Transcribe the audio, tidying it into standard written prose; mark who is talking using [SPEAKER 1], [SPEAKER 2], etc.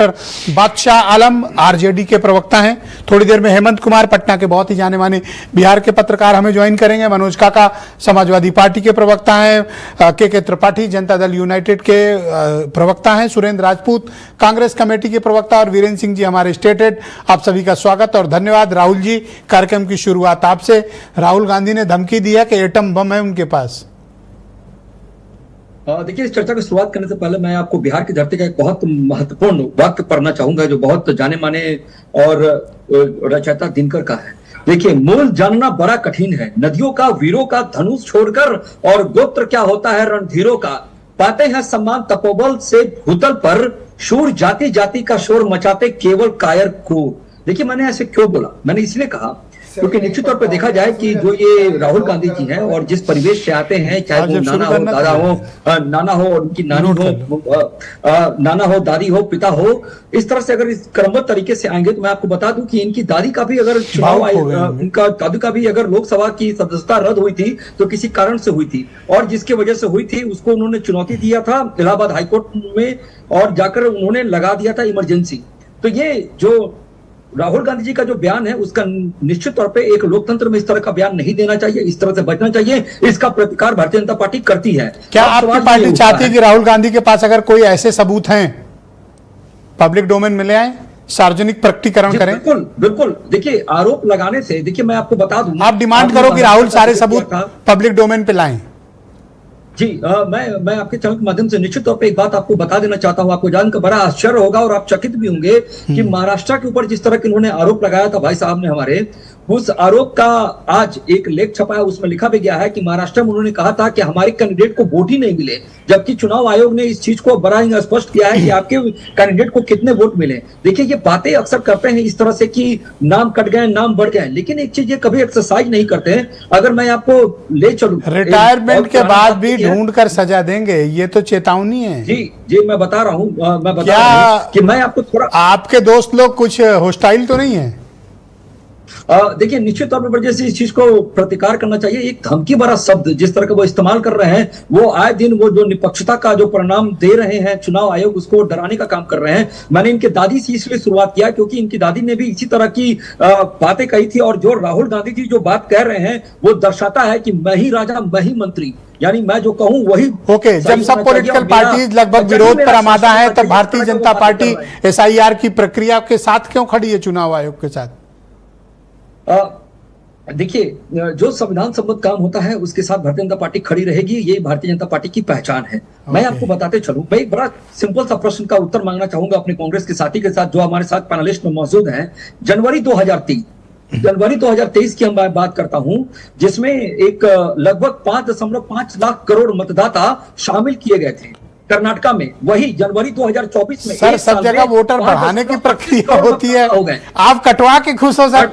[SPEAKER 1] बादशाह आलम आरजेडी के प्रवक्ता हैं। थोड़ी देर में हेमंत कुमार पटना के बहुत ही जाने माने बिहार के पत्रकार हमें ज्वाइन करेंगे। मनोज काका समाजवादी पार्टी के प्रवक्ता हैं। के त्रिपाठी जनता दल यूनाइटेड के प्रवक्ता हैं। सुरेंद्र राजपूत कांग्रेस कमेटी के प्रवक्ता और वीरेंद्र सिंह जी हमारे स्टेट हेड। आप सभी का स्वागत और धन्यवाद। राहुल जी, कार्यक्रम की शुरुआत आपसे। राहुल गांधी ने धमकी दी है कि एटम बम है उनके पास।
[SPEAKER 2] देखिए, इस चर्चा की शुरुआत करने से पहले मैं आपको बिहार की धरती का एक बहुत महत्वपूर्ण वाक्य पढ़ना चाहूंगा जो बहुत जाने माने और रचयिता दिनकर का है। देखिए, मूल जानना बड़ा कठिन है, नदियों का वीरों का धनुष छोड़कर, और गोत्र क्या होता है रणधीरों का। पाते हैं सम्मान तपोबल से भूतल पर, शूर जाति जाति का शोर मचाते केवल कायर क्रूर। देखिए, मैंने ऐसे क्यों बोला? मैंने इसलिए कहा क्योंकि निश्चित तौर पर देखा जाए कि जो ये राहुल गांधी जी हैं और जिस परिवेश से आते हैं, चाहे वो नाना हो, दादा हो, नाना हो और उनकी नानी हो, नाना हो, दादी हो, पिता हो, इस तरह से अगर इस क्रमबद्ध तरीके से आएंगे तो मैं आपको बता दूं कि इनकी दादी का भी अगर चुनाव उनका दादी का भी अगर लोकसभा की सदस्यता रद्द हुई थी तो किसी कारण से हुई थी, और जिसकी वजह से हुई थी उसको उन्होंने चुनौती दिया था इलाहाबाद हाईकोर्ट में और जाकर उन्होंने लगा दिया था इमरजेंसी। तो ये जो राहुल गांधी जी का जो बयान है उसका निश्चित तौर पे एक लोकतंत्र में इस तरह का बयान नहीं देना चाहिए, इस तरह से बचना चाहिए। इसका प्रतिकार भारतीय जनता पार्टी करती है।
[SPEAKER 1] क्या आपकी पार्टी चाहती है कि राहुल गांधी के पास अगर कोई ऐसे सबूत हैं पब्लिक डोमेन में ले आए, सार्वजनिक प्रकटीकरण करें?
[SPEAKER 2] बिल्कुल बिल्कुल। देखिए, आरोप लगाने से, देखिए मैं आपको बता दूं,
[SPEAKER 1] आप डिमांड करो कि राहुल सारे सबूत पब्लिक डोमेन पे लाएं।
[SPEAKER 2] जी, मैं आपके चैनल के माध्यम से निश्चित तौर पे एक बात आपको बता देना चाहता हूं। आपको जानकर बड़ा आश्चर्य होगा और आप चकित भी होंगे कि महाराष्ट्र के ऊपर जिस तरह के उन्होंने आरोप लगाया था भाई साहब ने हमारे, उस आरोप का आज एक लेख छपा है, उसमें लिखा भी गया है कि महाराष्ट्र में उन्होंने कहा था कि हमारे कैंडिडेट को वोट ही नहीं मिले, जबकि चुनाव आयोग ने इस चीज को बड़ा ही स्पष्ट किया है कि आपके कैंडिडेट को कितने वोट मिले। देखिए, ये बातें अक्सर करते हैं इस तरह से कि नाम कट गए, नाम बढ़ गए, लेकिन एक चीज ये कभी एक्सरसाइज नहीं करते हैं। अगर मैं आपको ले चलूं,
[SPEAKER 1] रिटायरमेंट के बाद भी ढूंढ कर सजा देंगे, ये तो चेतावनी है।
[SPEAKER 2] जी जी, मैं बता रहा हूं कि मैं आपको थोड़ा,
[SPEAKER 1] आपके दोस्त लोग कुछ होस्टाइल तो नहीं है?
[SPEAKER 2] देखिए, निश्चित तौर पर जैसे इस चीज को प्रतिकार करना चाहिए। एक धमकी भरा शब्द जिस तरह का वो इस्तेमाल कर रहे हैं, वो आए दिन वो जो निष्पक्षता का जो परिणाम दे रहे हैं चुनाव आयोग, उसको डराने का काम कर रहे हैं। मैंने इनके दादी से इसलिए शुरुआत किया क्योंकि इनकी दादी ने भी इसी तरह की बातें कही थी, और जो राहुल गांधी जी जो बात कह रहे हैं वो दर्शाता है कि मैं ही राजा मैं ही मंत्री, यानी मैं जो कहूं वही।
[SPEAKER 1] ओके, जब सब पॉलिटिकल पार्टी लगभग विरोध पर आमादा है तब भारतीय जनता पार्टी SIR की प्रक्रिया के साथ क्यों खड़ी है चुनाव आयोग के साथ?
[SPEAKER 2] देखिए, जो संविधान सम्मत काम होता है उसके साथ भारतीय जनता पार्टी खड़ी रहेगी, ये भारतीय जनता पार्टी की पहचान है। मैं आपको बताते चलूं, मैं एक बड़ा सिंपल सा प्रश्न का उत्तर मांगना चाहूंगा अपने कांग्रेस के साथी के साथ जो हमारे साथ पैनलिस्ट में मौजूद हैं। जनवरी 2023 की हम बात करता हूं, जिसमें एक लगभग 5.5 लाख करोड़ मतदाता शामिल किए गए थे कर्नाटका में। वही जनवरी 2024 में
[SPEAKER 1] सर सब जगह वोटर बढ़ाने की प्रक्रिया होती है, आप कटवा के खुश हो सर?